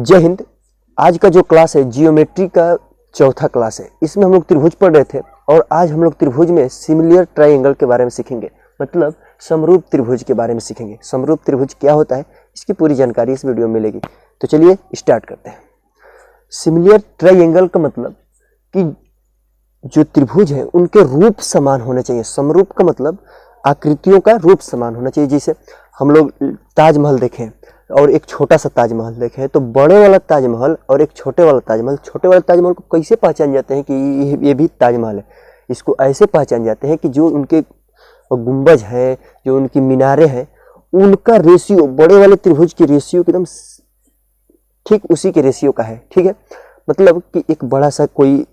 जय हिंद। आज का जो क्लास है जियोमेट्री का चौथा क्लास है। इसमें हम लोग त्रिभुज पढ़ रहे थे और आज हम लोग त्रिभुज में सिमिलर ट्रायंगल के बारे में सीखेंगे, मतलब समरूप त्रिभुज के बारे में सीखेंगे। समरूप त्रिभुज क्या होता है इसकी पूरी जानकारी इस वीडियो में मिलेगी। तो चलिए स्टार्ट करते हैं। सिमिलर ट्रायंगल का मतलब कि जो त्रिभुज है उनके रूप समान होने चाहिए। समरूप का मतलब आकृतियों का रूप समान होना चाहिए। जैसे हम लोग ताजमहल देखें और एक छोटा सा ताजमहल देखें तो बड़े वाला ताजमहल और एक छोटे वाला ताजमहल को कैसे पहचान जाते हैं कि ये भी ताजमहल है। इसको ऐसे पहचान जाते हैं कि जो उनके गुंबज है, जो उनकी मीनारें हैं, उनका रेशियो बड़े वाले त्रिभुज की रेशियो एकदम ठीक उसी के रेशियो का है। ठीक है, मतलब कि एक बड़ा सा कोई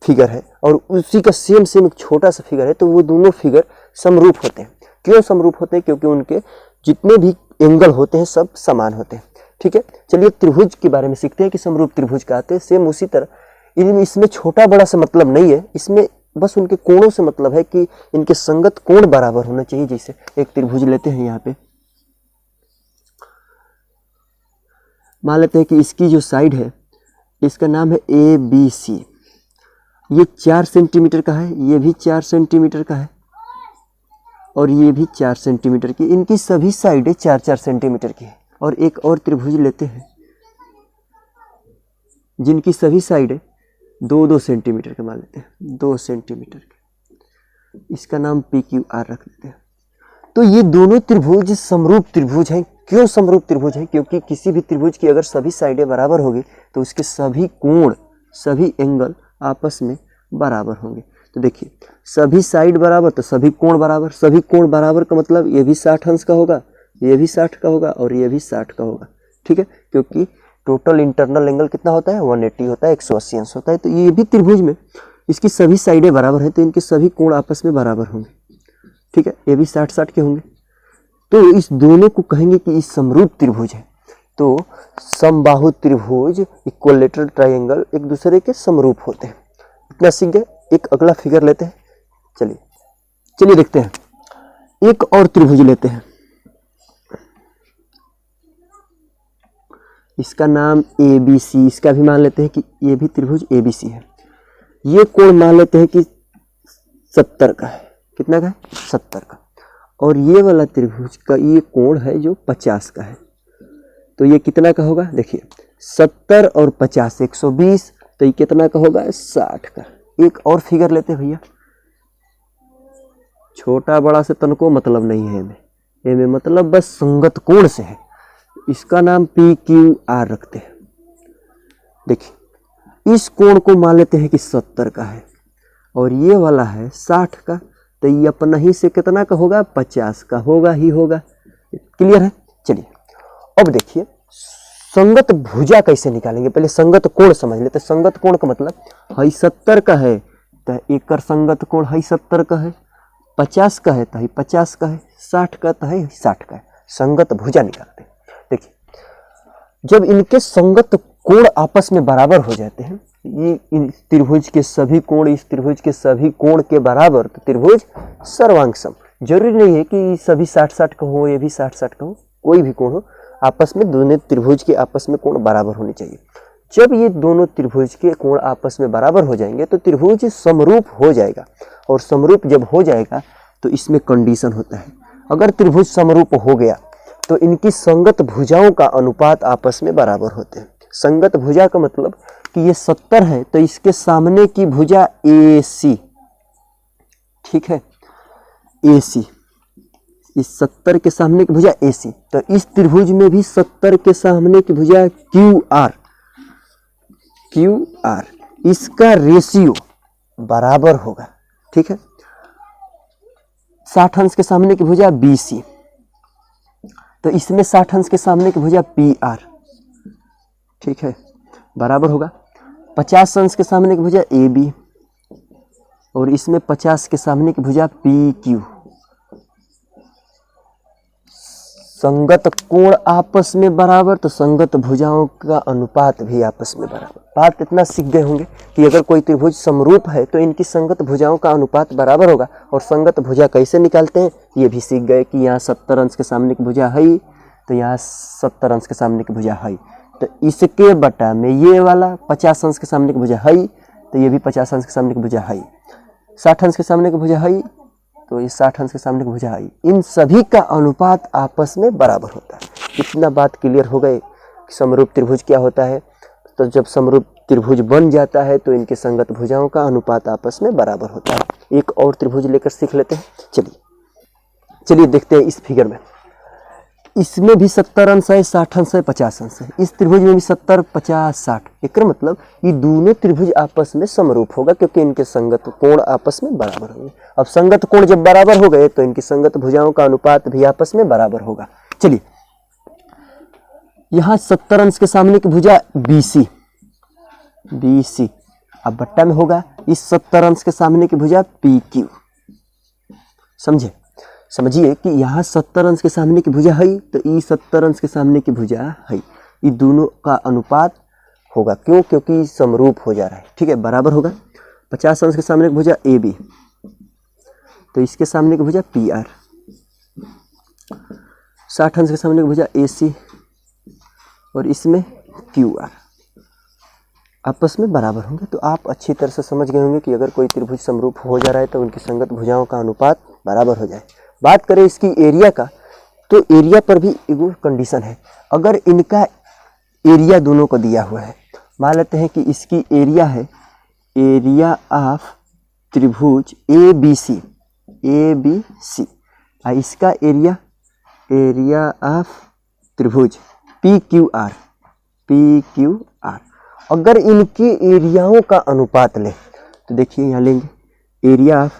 फिगर है और उसी का सेम एक छोटा सा फिगर है तो वो दोनों फिगर समरूप होते हैं। क्यों समरूप होते हैं? क्योंकि उनके जितने भी एंगल होते हैं सब समान होते हैं। ठीक है, चलिए त्रिभुज के बारे में सीखते हैं कि समरूप त्रिभुज कहते हैं। सेम उसी तरह इसमें छोटा बड़ा से मतलब नहीं है, इसमें बस उनके कोणों से मतलब है कि इनके संगत कोण बराबर होना चाहिए। जैसे एक त्रिभुज लेते हैं, यहाँ पे मान लेते हैं कि इसकी जो साइड है इसका नाम है ABC। ये 4 सेंटीमीटर का है, ये भी 4 सेंटीमीटर का है और ये भी 4 सेंटीमीटर की। इनकी सभी साइडें 4-4 सेंटीमीटर की है। और एक और त्रिभुज लेते हैं जिनकी सभी साइडें 2-2 सेंटीमीटर के, मान लेते हैं 2 सेंटीमीटर के। इसका नाम PQR रख देते हैं। तो ये दोनों त्रिभुज समरूप त्रिभुज हैं। क्यों समरूप त्रिभुज हैं? क्योंकि किसी भी त्रिभुज की अगर सभी साइडें बराबर होगी तो उसके सभी कोण, सभी एंगल आपस में बराबर होंगे। तो देखिए, सभी साइड बराबर तो सभी कोण बराबर। सभी कोण बराबर का मतलब ये भी 60 अंश का होगा, ये भी 60 का होगा और ये भी 60 का होगा। ठीक है, क्योंकि टोटल इंटरनल एंगल कितना होता है? 180 होता है, 180 अंश होता है। तो ये भी त्रिभुज में इसकी सभी साइडें बराबर हैं तो इनके सभी कोण आपस में बराबर होंगे। ठीक है, ये भी 60-60 के होंगे। तो इस दोनों को कहेंगे कि इस समरूप त्रिभुज है। तो समबाहु त्रिभुज, इक्विलैटरल ट्रायंगल एक दूसरे के समरूप होते हैं। इतना सीख गए। एक अगला फिगर लेते हैं। चलिए देखते हैं। एक और त्रिभुज लेते हैं, इसका नाम ABC। इसका भी मान लेते हैं कि ये भी त्रिभुज ABC है। ये कोण मान लेते हैं कि 70 का है। कितना का है? 70 का। और ये वाला त्रिभुज का ये कोण है जो 50 का है। तो ये कितना का होगा? देखिए, 70 और 50 120, तो ये कितना का होगा? 60 का। एक और फिगर लेते हैं भैया। छोटा बड़ा से तनको मतलब नहीं है इनमें मतलब बस संगत कोण से है। इसका नाम PQR रखते हैं। देखिए, इस कोण को मान लेते हैं कि 70 का है और ये वाला है 60 का। तो ये अपना ही से कितना का होगा? 50 का होगा ही होगा। क्लियर है? चलिए अब देखिए संगत भुजा कैसे निकालेंगे। पहले संगत कोण समझ लेते। संगत कोण का मतलब है 70 का है तो एक संगत कोण है 70 का है, 50 का है तो है 50 का है, 60 का तो है 60 का है। संगत भुजा निकालते हैं। देखिए, जब इनके संगत कोण आपस में बराबर हो जाते हैं, ये इन त्रिभुज के सभी कोण इस त्रिभुज के सभी कोण के बराबर, तो त्रिभुज सर्वांग सम। जरूरी नहीं है कि सभी 60-60 का हो, ये भी 60-60 का हो, कोई भी कोण हो, आपस में दोनों त्रिभुज के आपस में कोण बराबर होने चाहिए। जब ये दोनों त्रिभुज के कोण आपस में बराबर हो जाएंगे तो त्रिभुज समरूप हो जाएगा। और समरूप जब हो जाएगा तो इसमें कंडीशन होता है, अगर त्रिभुज समरूप हो गया तो इनकी संगत भुजाओं का अनुपात आपस में बराबर होते हैं। संगत भुजा का मतलब कि ये 70 है तो इसके सामने की भुजा AC। ठीक है, AC, इस 70 के सामने की भुजा AC। तो इस त्रिभुज में भी 70 के सामने की भुजा QR। इसका रेशियो बराबर होगा। ठीक है, 60 अंश के सामने की भुजा BC, तो इसमें 60 अंश के सामने की भुजा PR। ठीक है, बराबर होगा। 50 अंश के सामने की भुजा AB और इसमें 50 के सामने की भुजा PQ। संगत कोण आपस में बराबर तो संगत भुजाओं का अनुपात भी आपस में बराबर। बात इतना सीख गए होंगे कि अगर कोई त्रिभुज समरूप है तो इनकी संगत भुजाओं का अनुपात बराबर होगा। और संगत भुजा कैसे निकालते हैं ये भी सीख गए कि यहाँ 70 अंश के सामने की भुजा है तो यहाँ 70 अंश के सामने की भुजा है। तो इसके बटा में ये वाला 50 अंश के सामने की भुजा है, तो ये भी 50 अंश के सामने की भुजा है। 60 अंश के सामने की भुजा है, तो ये 60 अंश के सामने की भुजा है। इन सभी का अनुपात आपस में बराबर होता है। इतना बात क्लियर हो गए कि समरूप त्रिभुज क्या होता है। तो जब समरूप त्रिभुज बन जाता है तो इनके संगत भुजाओं का अनुपात आपस में बराबर होता है। एक और त्रिभुज लेकर सीख लेते हैं। चलिए देखते हैं इस फिगर में। इसमें भी 70 अंश है, 60 अंश है, 50 अंश है। इस त्रिभुज में भी 70, 50, 60। एक मतलब ये दोनों त्रिभुज आपस में समरूप होगा क्योंकि इनके संगत कोण आपस में बराबर होंगे। अब संगत कोण जब बराबर हो गए तो इनकी संगत भुजाओं का अनुपात भी आपस में बराबर होगा। चलिए यहाँ 70 अंश के सामने की भुजा BC, अब बट्टा में होगा इस 70 अंश के सामने की भुजा PQ। समझिए कि यहाँ 70 अंश के सामने की भुजा है, तो ये 70 अंश के सामने की भुजा है। ये दोनों का अनुपात होगा, क्यों? क्योंकि समरूप हो जा रहा है। ठीक है, बराबर होगा। 50 अंश के सामने की भुजा AB, तो इसके सामने की भुजा PR। 60 अंश के सामने की भुजा AC और इसमें QR आपस में बराबर होंगे। तो आप अच्छी तरह से समझ गए होंगे कि अगर कोई त्रिभुज समरूप हो जा रहा है तो उनकी संगत भुजाओं का अनुपात बराबर हो जाए। बात करें इसकी एरिया का, तो एरिया पर भी एक कंडीशन है। अगर इनका एरिया दोनों को दिया हुआ है, मान लेते हैं कि इसकी एरिया है एरिया ऑफ त्रिभुज ABC, और इसका एरिया ऑफ त्रिभुज PQR। अगर इनके एरियाओं का अनुपात लें तो देखिए यहाँ लेंगे एरिया ऑफ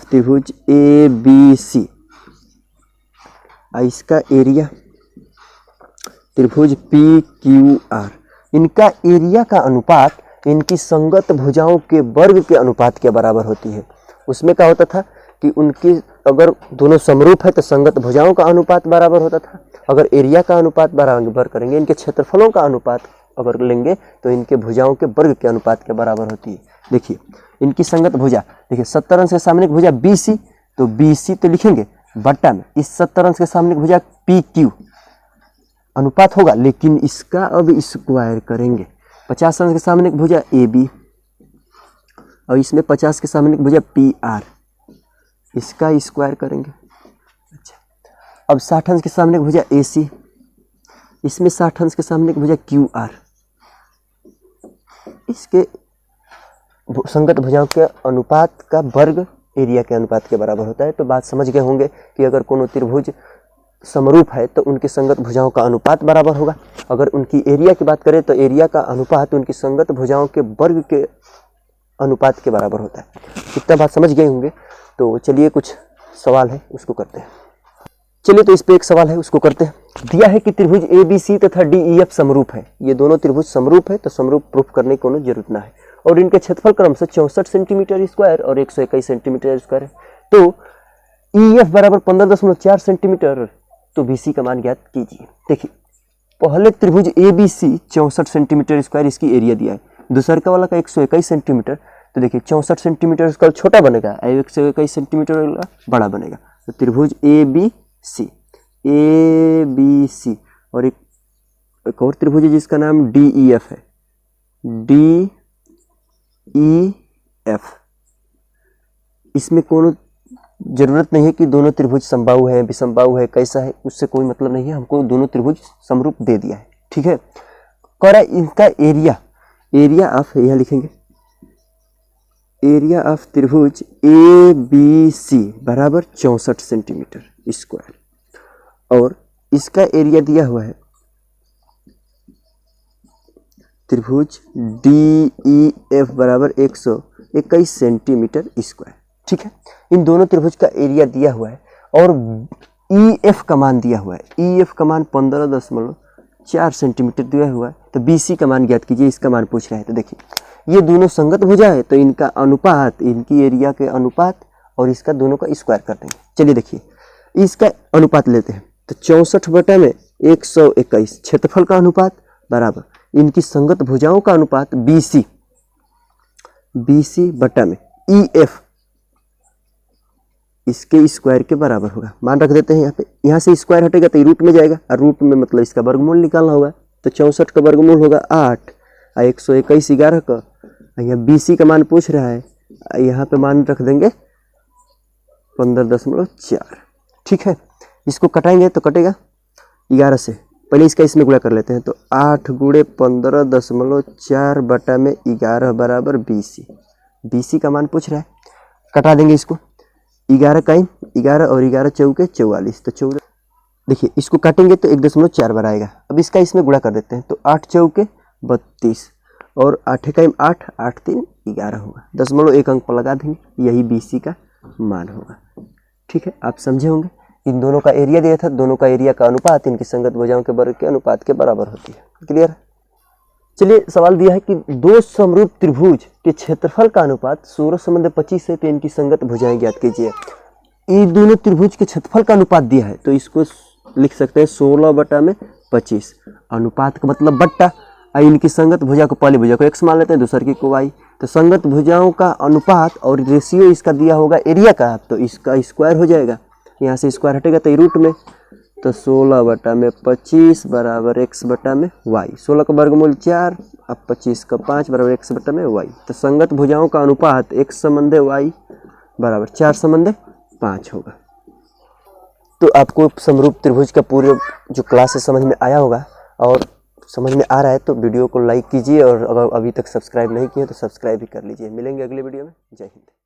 त्रिभुज ABC, इसका एरिया त्रिभुज PQR। इनका एरिया का अनुपात इनकी संगत भुजाओं के वर्ग के अनुपात के बराबर होती है। उसमें क्या होता था कि उनकी अगर दोनों समरूप है तो संगत भुजाओं का अनुपात बराबर होता था। अगर एरिया का अनुपात बराबर करेंगे, इनके क्षेत्रफलों का अनुपात अगर लेंगे तो इनके भुजाओं के वर्ग के अनुपात के बराबर होती है। देखिए इनकी संगत भुजा, देखिए 70 अंश के सामने की भुजा BC, तो BC तो लिखेंगे बट्टा में इस 70 अंश के सामने की भुजा PQ अनुपात होगा, लेकिन इसका अब स्क्वायर करेंगे। 50 अंश के सामने की भुजा AB और इसमें 50 के सामने की भुजा PR, इसका स्क्वायर करेंगे। अच्छा, अब 60 अंश के सामने की भुजा AC, इसमें 60 अंश के सामने की भुजा QR, इसके संगत भुजाओं के अनुपात का वर्ग एरिया के अनुपात के बराबर होता है। तो बात समझ गए होंगे कि अगर कोनो त्रिभुज समरूप है तो उनकी संगत भुजाओं का अनुपात बराबर होगा। अगर उनकी एरिया की बात करें तो एरिया का अनुपात उनकी संगत भुजाओं के वर्ग के अनुपात के बराबर होता है। इतना बात समझ गए होंगे। तो चलिए कुछ सवाल है उसको करते हैं। चलिए तो इस पे एक सवाल है उसको करते हैं। दिया है कि त्रिभुज ABC तथा DEF समरूप है। ये दोनों त्रिभुज समरूप है, तो समरूप प्रूफ करने की कोनो जरूरत ना है। और इनके क्षेत्रफल क्रमशः 64 सेंटीमीटर स्क्वायर और 121 सेंटीमीटर स्क्वायर है। तो EF बराबर 15.4 सेंटीमीटर। तो BC का मान ज्ञात कीजिए। देखिए पहले त्रिभुज ABC 64 सेंटीमीटर स्क्वायर इसकी एरिया दिया है, दूसरा वाला का 121 सेंटीमीटर। तो देखिए 64 सेंटीमीटर स्क्वायर छोटा बनेगा, 121 सेंटीमीटर बड़ा बनेगा। तो त्रिभुज ABC और एक और त्रिभुज है जिसका नाम DEF है, DEF। इसमें कोनो जरूरत नहीं है कि दोनों त्रिभुज समबाहु है, विषमबाहु है, कैसा है, उससे कोई मतलब नहीं है। हमको दोनों त्रिभुज समरूप दे दिया है। ठीक है, कह रहा है इनका एरिया ऑफ, यह लिखेंगे एरिया ऑफ त्रिभुज ABC बराबर 64 सेंटीमीटर स्क्वायर और इसका एरिया दिया हुआ है त्रिभुज DEF बराबर 121 सेंटीमीटर स्क्वायर। ठीक है, इन दोनों त्रिभुज का एरिया दिया हुआ है और EF का मान दिया हुआ है। EF का मान 15.4 सेंटीमीटर दिया हुआ है। तो BC का मान ज्ञात कीजिए, इसका मान पूछ रहा है। तो देखिए ये दोनों संगत भुजा है, तो इनका अनुपात, इनकी एरिया के अनुपात और इसका दोनों का स्क्वायर कर देंगे। चलिए देखिए इसका अनुपात लेते हैं। तो 64 बटा में 121 क्षेत्रफल का अनुपात बराबर इनकी संगत भुजाओं का अनुपात BC बटा में EF इसके स्क्वायर के बराबर होगा। मान रख देते हैं यहाँ पे, यहाँ से स्क्वायर हटेगा तो रूट में जाएगा, और रूट में मतलब इसका वर्गमूल निकालना होगा। तो 64 का वर्गमूल होगा 8, और 121 11 का, यहाँ BC का मान पूछ रहा है, यहाँ पे मान रख देंगे 15.4। ठीक है, इसको कटाएंगे तो कटेगा 11 से, पहले इसका इसमें गुणा कर लेते हैं। तो 8 गुणे 15.4 बटा में 11 बराबर BC। BC का मान पूछ रहा है, कटा देंगे इसको। 11 का 11 और 11 चौके 44, तो 14। देखिए इसको काटेंगे तो 1.4 बार आएगा। अब इसका इसमें गुणा कर देते हैं। तो 8 चौके 32 और 8 का 8, 8 3 11 होगा। 0.1 अंक पर लगा देंगे, यही BC का मान होगा। ठीक है, आप समझे होंगे। इन दोनों का एरिया दिया था, दोनों का एरिया का अनुपात इनकी संगत भुजाओं के वर्ग के अनुपात के बराबर होती है। क्लियर? चलिए सवाल दिया है कि दो समरूप त्रिभुज के क्षेत्रफल का अनुपात 16 संबंध 25 है, तो इनकी संगत भुजाएं ज्ञात कीजिए। ये दोनों त्रिभुज के क्षेत्रफल का अनुपात दिया है, तो इसको लिख सकते हैं 16 बटा में 25। अनुपात का मतलब बट्टा, और इनकी संगत भुजा को, पहली भुजा को x मान लेते हैं, दूसरी को y। तो संगत भुजाओं का अनुपात और रेशियो इसका दिया होगा एरिया का, तो इसका स्क्वायर हो जाएगा। यहाँ से स्क्वायर हटेगा तो रूट में, तो 16 बटा में 25 बराबर x बटा में y। 16 का वर्गमूल 4, अब 25 का 5 बराबर x बटा में y। तो संगत भुजाओं का अनुपात x संबंधे y बराबर 4 संबंधे 5 होगा। तो आपको समरूप त्रिभुज का पूरे जो क्लास है समझ में आया होगा, और समझ में आ रहा है तो वीडियो को लाइक कीजिए, और अगर अभी तक सब्सक्राइब नहीं किए तो सब्सक्राइब भी कर लीजिए। मिलेंगे अगले वीडियो में। जय हिंद।